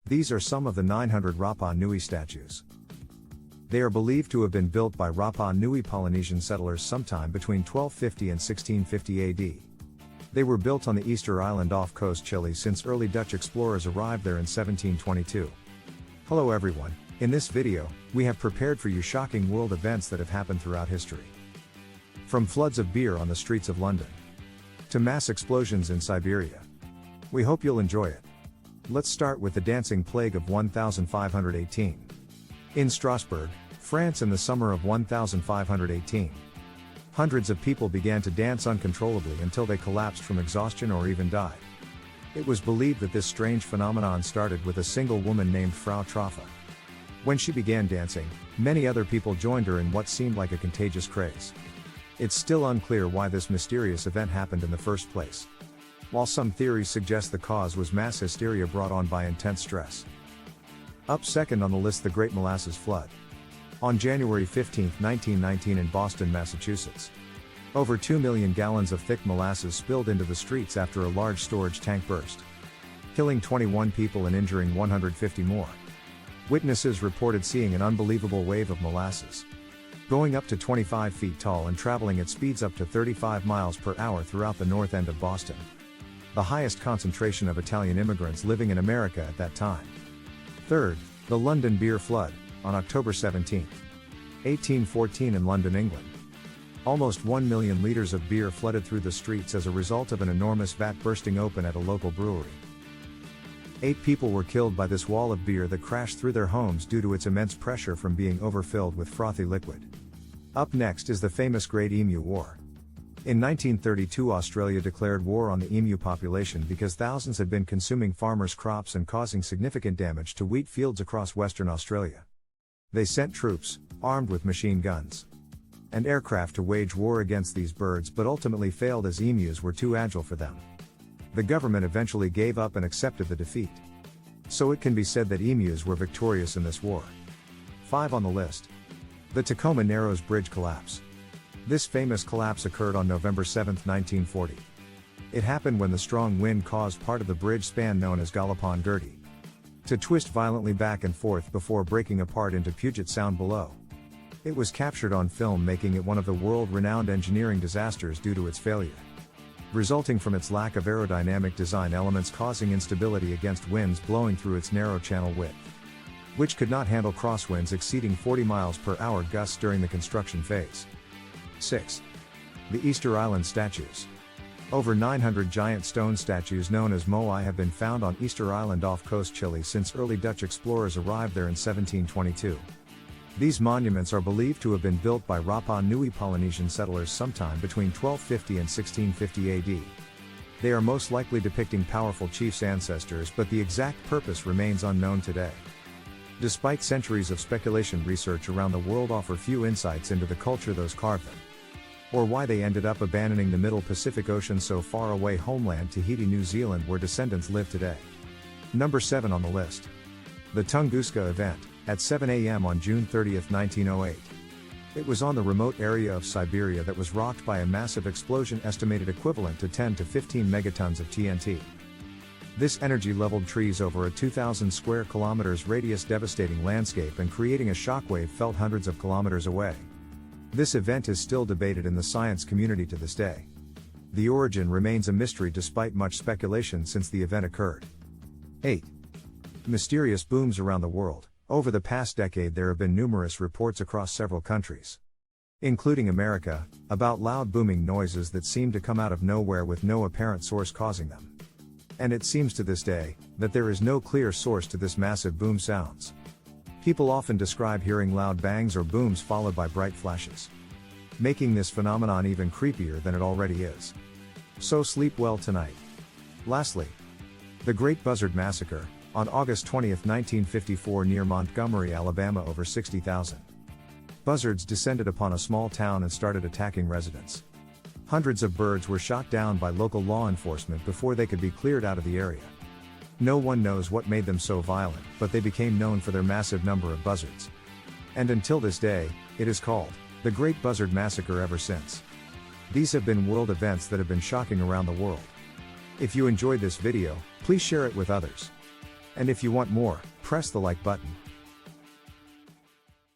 These are some of the 900 Rapa Nui statues. They are believed to have been built by Rapa Nui Polynesian settlers sometime between 1250 and 1650 AD. They were built on the Easter Island off coast Chile since early Dutch explorers arrived there in 1722. Hello everyone, in this video, we have prepared for you shocking world events that have happened throughout history. From floods of beer on the streets of London, to mass explosions in Siberia. We hope you'll enjoy it. Let's start with the dancing plague of 1518. In Strasbourg, France in the summer of 1518. Hundreds of people began to dance uncontrollably until they collapsed from exhaustion or even died. It was believed that this strange phenomenon started with a single woman named Frau Troffa. When she began dancing, many other people joined her in what seemed like a contagious craze. It's still unclear why this mysterious event happened in the first place. While some theories suggest the cause was mass hysteria brought on by intense stress. Up second on the list, the Great Molasses Flood. On January 15, 1919 in Boston, Massachusetts. Over 2 million gallons of thick molasses spilled into the streets after a large storage tank burst, killing 21 people and injuring 150 more. Witnesses reported seeing an unbelievable wave of molasses, going up to 25 feet tall and traveling at speeds up to 35 miles per hour throughout the north end of Boston. The highest concentration of Italian immigrants living in America at that time. Third, the London Beer Flood, on October 17, 1814 in London, England. Almost 1 million liters of beer flooded through the streets as a result of an enormous vat bursting open at a local brewery. 8 people were killed by this wall of beer that crashed through their homes due to its immense pressure from being overfilled with frothy liquid. Up next is the famous Great Emu War. In 1932, Australia declared war on the emu population because thousands had been consuming farmers' crops and causing significant damage to wheat fields across Western Australia. They sent troops, armed with machine guns and aircraft to wage war against these birds, but ultimately failed as emus were too agile for them. The government eventually gave up and accepted the defeat. So it can be said that emus were victorious in this war. 5 on the list. The Tacoma Narrows Bridge collapse. This famous collapse occurred on November 7, 1940. It happened when the strong wind caused part of the bridge span known as Galopon Gertie to twist violently back and forth before breaking apart into Puget Sound below. It was captured on film, making it one of the world-renowned engineering disasters due to its failure, resulting from its lack of aerodynamic design elements causing instability against winds blowing through its narrow channel width, which could not handle crosswinds exceeding 40 miles per hour gusts during the construction phase. 6. The Easter Island statues. Over 900 giant stone statues known as moai have been found on Easter Island off coast Chile since early Dutch explorers arrived there in 1722. These monuments are believed to have been built by Rapa Nui Polynesian settlers sometime between 1250 and 1650 AD. They are most likely depicting powerful chiefs' ancestors, but the exact purpose remains unknown today. Despite centuries of speculation, research around the world offer few insights into the culture those carved them, or why they ended up abandoning the middle Pacific Ocean so far away homeland Tahiti, New Zealand, where descendants live today. Number 7 on the list. The Tunguska event, at 7 a.m. on June 30, 1908. It was on the remote area of Siberia that was rocked by a massive explosion estimated equivalent to 10 to 15 megatons of TNT. This energy leveled trees over a 2,000 square kilometers radius, devastating landscape and creating a shockwave felt hundreds of kilometers away. This event is still debated in the science community to this day. The origin remains a mystery despite much speculation since the event occurred. 8. Mysterious booms around the world. Over the past decade there have been numerous reports across several countries, including America, about loud booming noises that seem to come out of nowhere with no apparent source causing them. And it seems to this day, that there is no clear source to this massive boom sounds. People often describe hearing loud bangs or booms followed by bright flashes, making this phenomenon even creepier than it already is. So sleep well tonight. Lastly, the Great Buzzard Massacre, on August 20, 1954 near Montgomery, Alabama. Over 60,000 buzzards descended upon a small town and started attacking residents. Hundreds of birds were shot down by local law enforcement before they could be cleared out of the area. No one knows what made them so violent, but they became known for their massive number of buzzards. And until this day, it is called the Great Buzzard Massacre ever since. These have been world events that have been shocking around the world. If you enjoyed this video, please share it with others. And if you want more, press the like button.